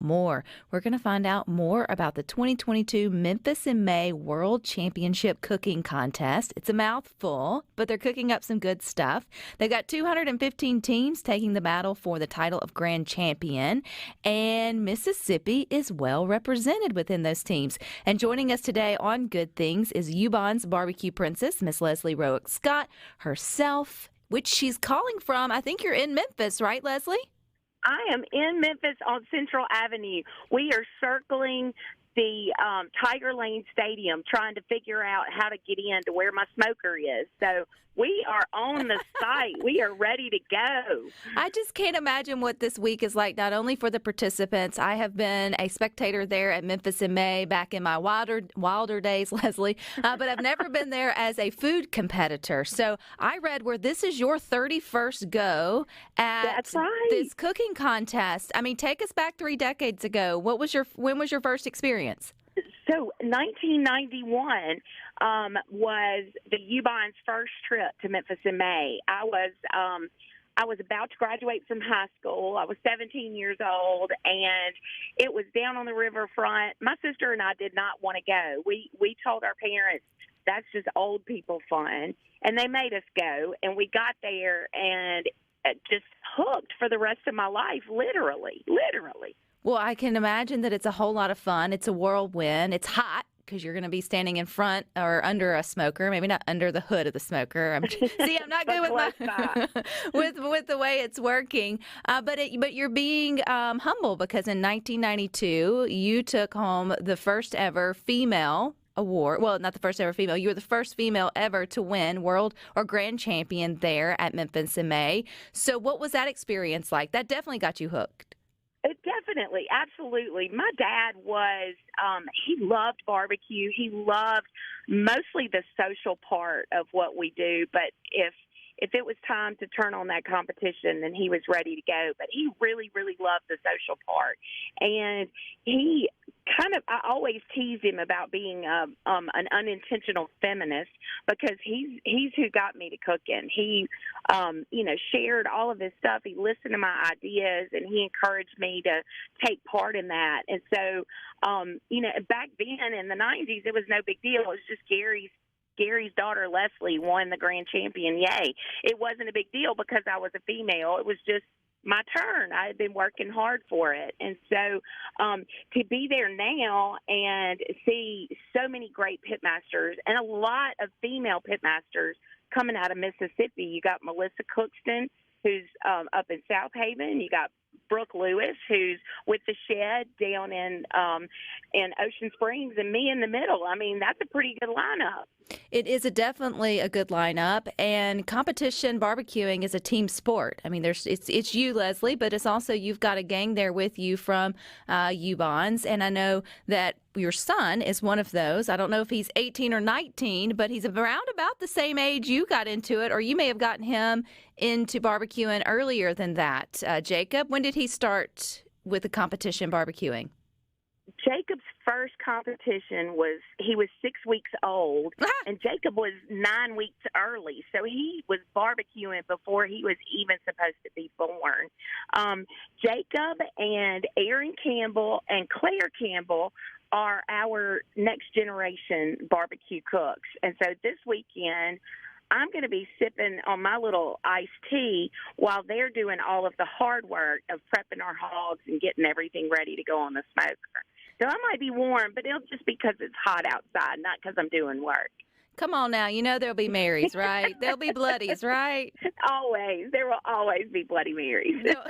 more. We're going to find out more about the 2022 Memphis in May World Championship Cooking Contest. It's a mouthful, but they're cooking up some good stuff. They've got 215 teams taking the battle for the title of Grand Champion, and Mississippi is well represented within those teams. And joining us today on Good Things is Ubon's barbecue princess, Miss Leslie Roark Scott herself, which she's calling from. I think you're in Memphis, right, Leslie? I am in Memphis on Central Avenue. We are circling the Tiger Lane Stadium trying to figure out how to get in to where my smoker is. So we are on the site. We are ready to go. I just can't imagine what this week is like, not only for the participants. I have been a spectator there at Memphis in May back in my wilder days, Leslie, but I've never been there as a food competitor. So I read where this is your 31st go at That's right. this cooking contest. I mean, take us back 3 decades ago. When was your first experience? So 1991 was the Ubon's first trip to Memphis in May. I was about to graduate from high school. I was 17 years old, and it was down on the riverfront. My sister and I did not want to go. We told our parents that's just old people fun, and they made us go. And we got there and just hooked for the rest of my life, literally. Well, I can imagine that it's a whole lot of fun. It's a whirlwind. It's hot because you're going to be standing in front or under a smoker, maybe not under the hood of the smoker. I'm not good with the way it's working. But you're being humble because in 1992 you took home the first ever female award. Well, not the first ever female. You were the first female ever to win world or grand champion there at Memphis in May. So what was that experience like? That definitely got you hooked. Definitely, absolutely. My dad was, he loved barbecue. He loved mostly the social part of what we do. But if it was time to turn on that competition, then he was ready to go. But he really, really loved the social part. And he I always tease him about being an unintentional feminist because he's who got me to cooking. He, shared all of his stuff. He listened to my ideas, and he encouraged me to take part in that. And so, back then in the 90s, it was no big deal. It was just Gary's daughter, Leslie, won the grand champion. Yay. It wasn't a big deal because I was a female. It was just my turn. I had been working hard for it. And so to be there now and see so many great pitmasters and a lot of female pitmasters coming out of Mississippi. You got Melissa Cookston, who's up in South Haven. You got Brooke Lewis, who's with the Shed down in Ocean Springs, and me in the middle. I mean, that's a pretty good lineup. It is definitely a good lineup, and competition barbecuing is a team sport. I mean, it's you, Leslie, but it's also you've got a gang there with you from Ubon's, and I know that your son is one of those. I don't know if he's 18 or 19, but he's around about the same age you got into it, or you may have gotten him into barbecuing earlier than that. Jacob, when did he start with the competition barbecuing? Jacob's first competition he was 6 weeks old, and Jacob was 9 weeks early. So he was barbecuing before he was even supposed to be born. Jacob and Aaron Campbell and Claire Campbell are our next generation barbecue cooks. And so this weekend, I'm going to be sipping on my little iced tea while they're doing all of the hard work of prepping our hogs and getting everything ready to go on the smoker. So I might be warm, but it'll just because it's hot outside, not because I'm doing work. Come on now. You know there'll be Marys, right? There'll be Bloodies, right? Always. There will always be Bloody Marys. No,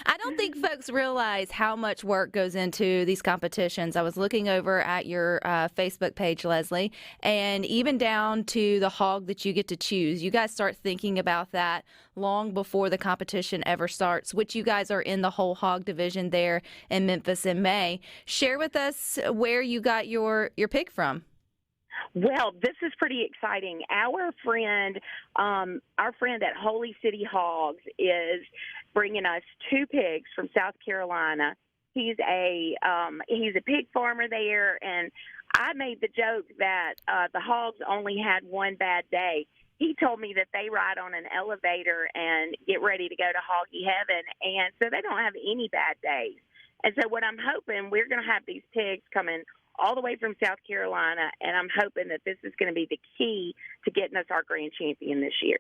I don't think folks realize how much work goes into these competitions. I was looking over at your Facebook page, Leslie, and even down to the hog that you get to choose. You guys start thinking about that long before the competition ever starts, which you guys are in the whole hog division there in Memphis in May. Share with us where you got your pig from. Well, this is pretty exciting. Our friend at Holy City Hogs is bringing us 2 pigs from South Carolina. He's a pig farmer there, and I made the joke that the hogs only had one bad day. He told me that they ride on an elevator and get ready to go to hoggy heaven, and so they don't have any bad days. And so what I'm hoping, we're going to have these pigs coming all the way from South Carolina, and I'm hoping that this is going to be the key to getting us our grand champion this year.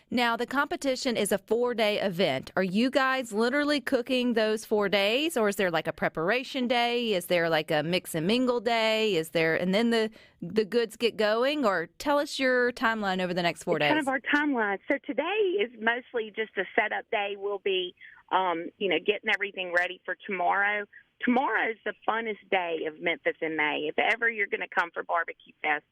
Now, the competition is a 4-day event. Are you guys literally cooking those 4 days, or is there like a preparation day? Is there like a mix and mingle day? Is there, and then the goods get going? Or tell us your timeline over the next 4 days. Kind of our timeline. So today is mostly just a setup day. We'll be, getting everything ready for tomorrow. Tomorrow is the funnest day of Memphis in May. If ever you're going to come for Barbecue Fest,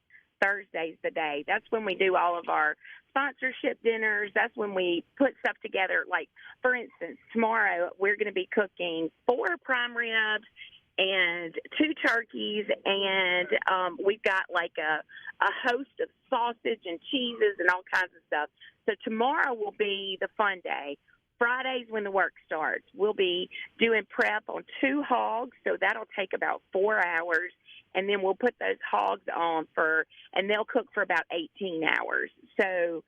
Thursday's the day. That's when we do all of our sponsorship dinners. That's when we put stuff together. Like, for instance, tomorrow we're going to be cooking 4 prime ribs and 2 turkeys, and we've got like a host of sausage and cheeses and all kinds of stuff. So tomorrow will be the fun day. Friday's when the work starts. We'll be doing prep on 2 hogs, so that'll take about 4 hours. And then we'll put those hogs on and they'll cook for about 18 hours. So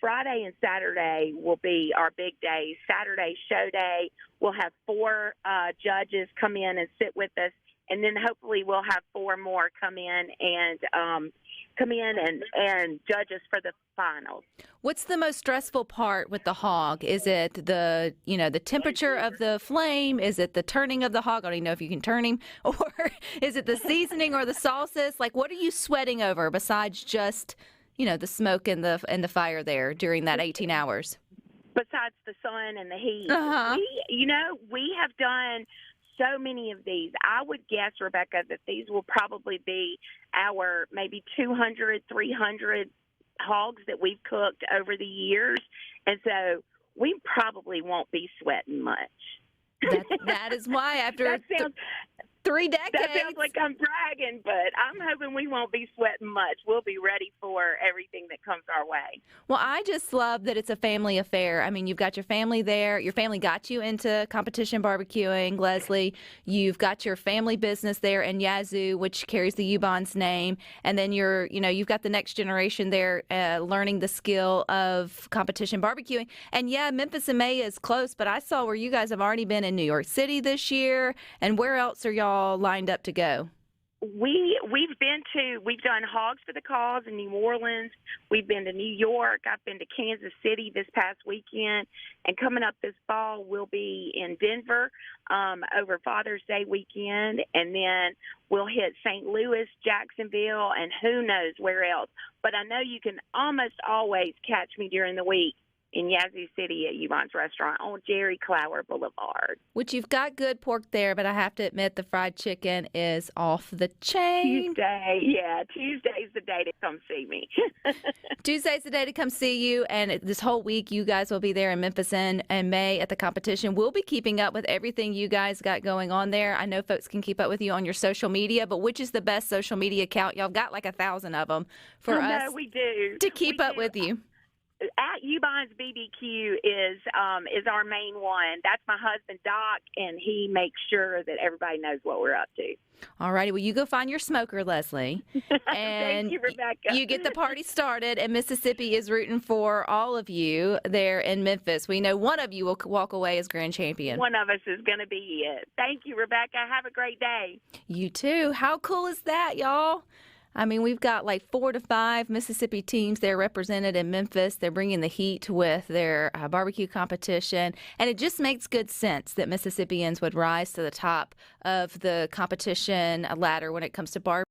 Friday and Saturday will be our big days. Saturday, show day, we'll have 4 judges come in and sit with us. And then hopefully we'll have 4 more come in and judge us for the finals. What's the most stressful part with the hog? Is it the temperature of the flame? Is it the turning of the hog? I don't even know if you can turn him. Or is it the seasoning or the sauces? Like, what are you sweating over besides just, the smoke and the fire there during that 18 hours? Besides the sun and the heat. Uh-huh. We have done so many of these. I would guess, Rebecca, that these will probably be our maybe 200, 300 hogs that we've cooked over the years. And so we probably won't be sweating much. That is why after 3 decades. That sounds like I'm bragging, but I'm hoping we won't be sweating much. We'll be ready for everything that comes our way. Well, I just love that it's a family affair. I mean, you've got your family there. Your family got you into competition barbecuing, Leslie. You've got your family business there in Yazoo, which carries the Ubon's name. And then you've got the next generation there learning the skill of competition barbecuing. And yeah, Memphis in May is close, but I saw where you guys have already been in New York City this year. And where else are y'all lined up to go? We've done Hogs for the Cause in New Orleans. We've been to New York. I've been to Kansas City this past weekend. And coming up this fall, we'll be in Denver over Father's Day weekend. And then we'll hit St. Louis, Jacksonville, and who knows where else. But I know you can almost always catch me during the week in Yazoo City at Ubon's restaurant on Jerry Clower Boulevard. Which you've got good pork there, but I have to admit the fried chicken is off the chain. Tuesday's the day to come see me. Tuesday's the day to come see you, and this whole week you guys will be there in Memphis in May at the competition. We'll be keeping up with everything you guys got going on there. I know folks can keep up with you on your social media, but which is the best social media account? Y'all got like 1,000 of them for us we do. to keep up with you. At Ubon's BBQ is our main one. That's my husband, Doc, and he makes sure that everybody knows what we're up to. All righty. Well, you go find your smoker, Leslie. And thank you, Rebecca. You get the party started, and Mississippi is rooting for all of you there in Memphis. We know one of you will walk away as grand champion. One of us is going to be it. Thank you, Rebecca. Have a great day. You too. How cool is that, y'all? I mean, we've got like 4 to 5 Mississippi teams there represented in Memphis. They're bringing the heat with their barbecue competition. And it just makes good sense that Mississippians would rise to the top of the competition ladder when it comes to barbecue.